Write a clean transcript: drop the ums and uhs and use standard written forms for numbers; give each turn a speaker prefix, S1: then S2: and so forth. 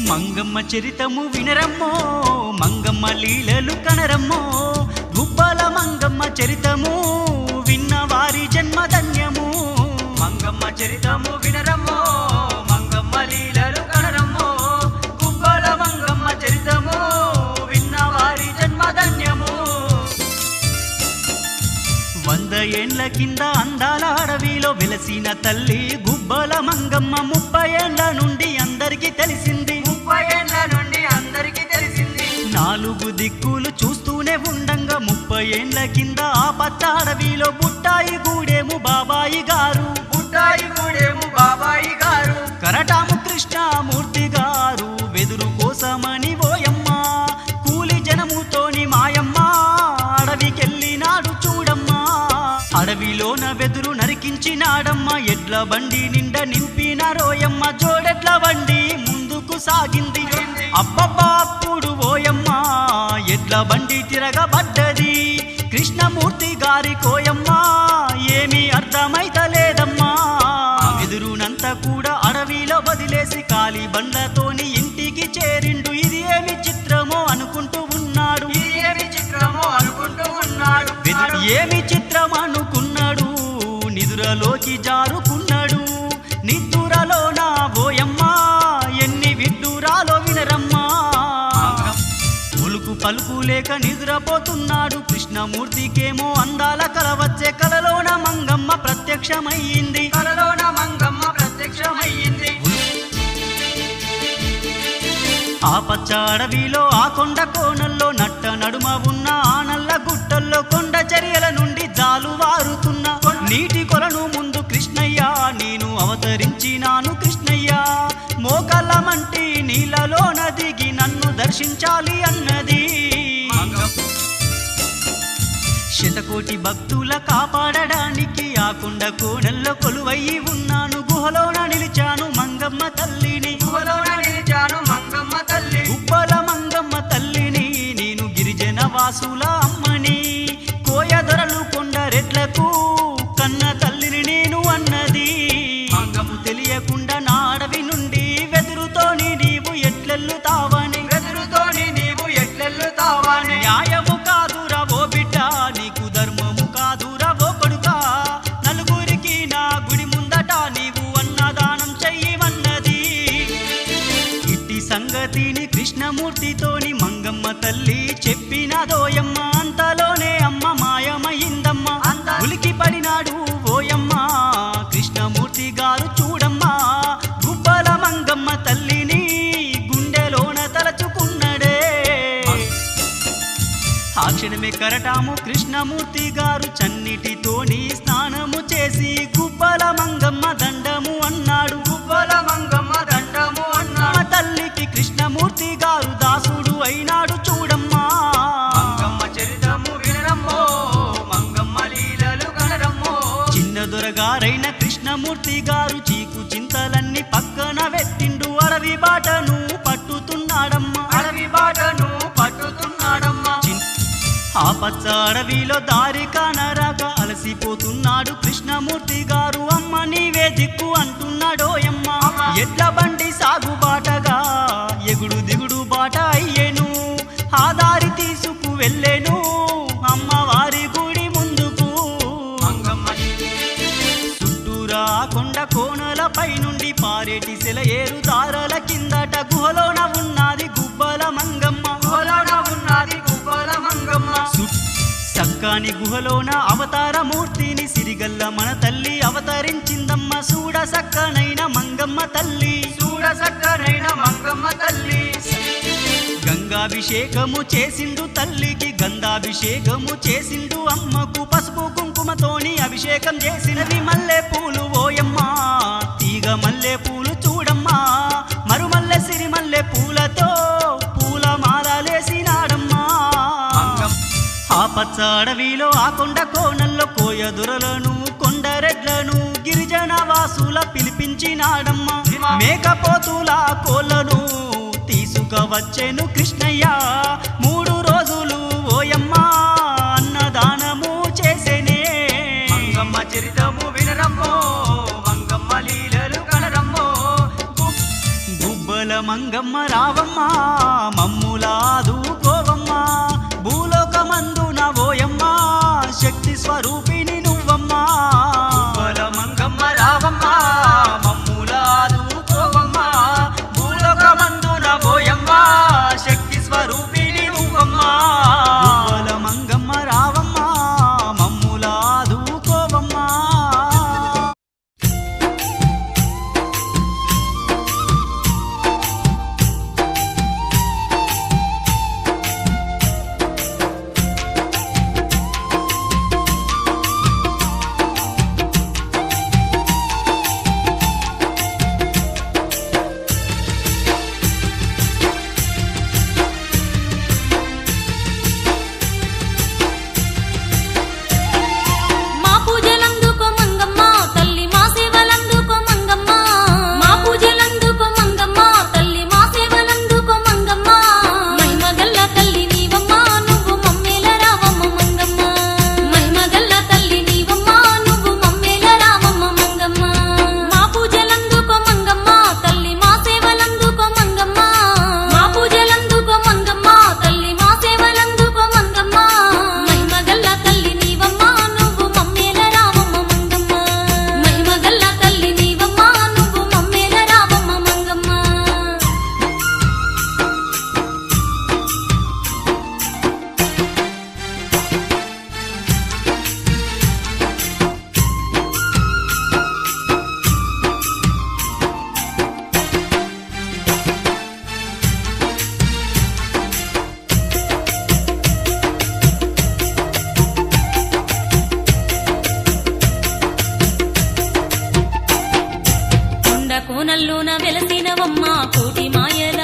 S1: మంగమ్మ చరితము వినరమ్మో మంగమ్మ లీలలు కనరమ్మో గుబ్బల మంగమ్మ చరితము విన్నవారి జన్మధన్యము మంగమ్మ చరితము వినరమ్మో మంగమ్మ లీలలు కనరమ్మో గుబ్బల మంగమ్మ చరితము విన్నవారి జన్మధన్యము 100 ఏండ్ల కింద అందాల అడవిలో వెలసిన తల్లి గుబ్బల మంగమ్మ 30 ఏండ్ల నుండి అందరికీ తెలిసింది 30 ఏండ్ల నుండి అందరికీ తెలిసింది 4 దిక్కులు చూస్తూనే ఉండంగా 30 ఏండ్ల కింద ఆ పచ్చ అడవిలో బుట్టాయి గూడేము బాబాయి గారు కరటాము కృష్ణమూర్తి గారు వెదురు కోసమని ఓయమ్మ కూలి జనముతోని మాయమ్మ అడవికెళ్ళినాడు చూడమ్మా అడవిలోన వెదురు నరికించినాడమ్మ ఎడ్ల బండి నిండా నింపిన రోయమ్మ జోడెడ్ల బండి ముందుకు సాగింది అబ్బబ్బా అప్పుడు ఓయమ్మ ఎడ్ల బండి తిరగబడ్డది కృష్ణమూర్తి గారి కోయమ్మ ఏమీ అర్థమైతలేదమ్మా వెదురునంతా కూడా అడవిలో వదిలేసి కాలి బండ్లతోని ఇంటికి చేరిండు ఇది ఏమి చిత్రమో అనుకుంటూ ఉన్నాడు ఏమి చిత్రం అనుకున్నాడు నిదురలోకి జారుకున్నాడు నిద్దురలోన ఓయమ్మా ఎన్ని విడ్డూరాలో వినరమ్మా ఉలుకు పలుకు లేక నిద్రపోతున్నాడు కృష్ణమూర్తికేమో అందాల కల వచ్చే కలలోన మంగమ్మ ప్రత్యక్షమయ్యింది ఆ పచ్చ అడవిలో ఆ కొండ కోణల్లో నట్ట నడుమ ఉన్న ఆనల్ల గుట్టల్లో కొండ చర్యల నుండి జాలు వారుతున్న నీటి కొలను ముందు కృష్ణయ్య నేను అవతరించినాను కృష్ణయ్య మోకల్లమంటి నీళ్ళలోన దిగి నన్ను దర్శించాలి అన్నది శతకోటి భక్తుల కాపాడడానికి ఆ కొండ కోణల్లో కొలువయ్యి ఉన్నాను గుహలోన నిలిచాను మంగమ్మ తల్లిని గుబ్బల మంగమ్మ తల్లిని నేను గిరిజన వాసుల అమ్మని కోయదొరలు కొండరెడ్లకు కన్న తల్లిని నేను అన్నది మంగమ్మ తెలియకుండా నా అడవి నుండి వెదురుతోని నీవు ఎట్లెల్లుతావని న్యాయము కాదురా ఓ బిడ్డ నీకు ధర్మము కాదురా ఓ కొడుకా నలుగురికి నా గుడి ముందట నీవు అన్నదానం చెయ్యమన్నది ఇట్టి సంగతిని కృష్ణమూర్తితోని మంగమ్మ తల్లి చెప్పినదోయమ్మ అంతలోనే అమ్మ మాయమయ్యిందమ్మ ఉలికి పడినాడు ఓయమ్మ కృష్ణమూర్తి గారు చూడమ్మా గుబ్బల మంగమ్మ తల్లిని గుండెలోన తలచుకున్నడే ఆ క్షణమే కరటాము కృష్ణమూర్తి గారు చన్నిటితోని స్నానము చేసి గుబ్బల మంగమ్మ దండము అన్నాడు తల్లికి కృష్ణమూర్తి గారు దాసుడు అయినాడు చూడమ్మా చిన్న దొరగారైన కృష్ణమూర్తి గారు చీకు చింతలన్నీ పక్కన వెట్టిండు అడవి బాటను పట్టుతున్నాడమ్మా ఆ పచ్చ అడవిలో దారి కానరాగా అలసిపోతున్నాడు కృష్ణమూర్తి గారు అమ్మ నీవే దిక్కు అంటున్నాడోయమ్మ ఎడ్ల బండి సాగు బాటగా ఎగుడు దిగుడు బాట అయ్యేను ఆ దారి తీసుకు వెళ్ళేను అమ్మవారి గుడి ముందుకు చుట్టూరా కొండ కోనలపై నుండి పారేటి సెలయేరు దారల కిందట గుహలోన ఉన్నది గుబ్బల మంగమ్మ చక్కని గుహలోన అవతారమూర్తిని సిరిగల్ల మన తల్లి అవతరించిందమ్మ చూడ సక్కనైన మంగమ్మ తల్లి గంగాభిషేకము చేసిండు తల్లికి గంధాభిషేకము చేసిండు అమ్మకు పసుపు కుంకుమతోని అభిషేకం చేసినవి మల్లె పూలు ఓయమ్మ తీగ మల్లె పూలు చూడమ్మా మరుమల్లె సిరిమల్లె పూలతో పూల మాలలేసినాడమ్మా ఆ పచ్చ అడవిలో ఆ కొండ కోణల్లో కోయదురలను కొండరెడ్లను గిరిజన వాసుల పిలిపించినాడమ్మ మేకపోతుల కోళ్ళను తీసుకవచ్చెను కృష్ణయ్య 3 రోజులు ఓయమ్మ అన్నదానము చేసేనే మంగమ్మ చరితము వినరమ్మో మంగమ్మ లీలలు కనరమ్మో గుబ్బల మంగమ్మ రావమ్మ మమ్ములాదుకోవమ్మ భూలోకమందున ఓయమ్మ శక్తి స్వరూపిణి నువ్వమ్మ మంగమ్మ రావమ్మ మమ్ములాదుకోవమ్మ భూలోకమందున ఓయమ్మ శక్తి స్వరూపిణి నువ్వమ్మ మంగమ్మ రావమ్మ మమ్ములాదుకోవమ్మ కోనల్లోన వెలసినవమ్మ కోటి మాయల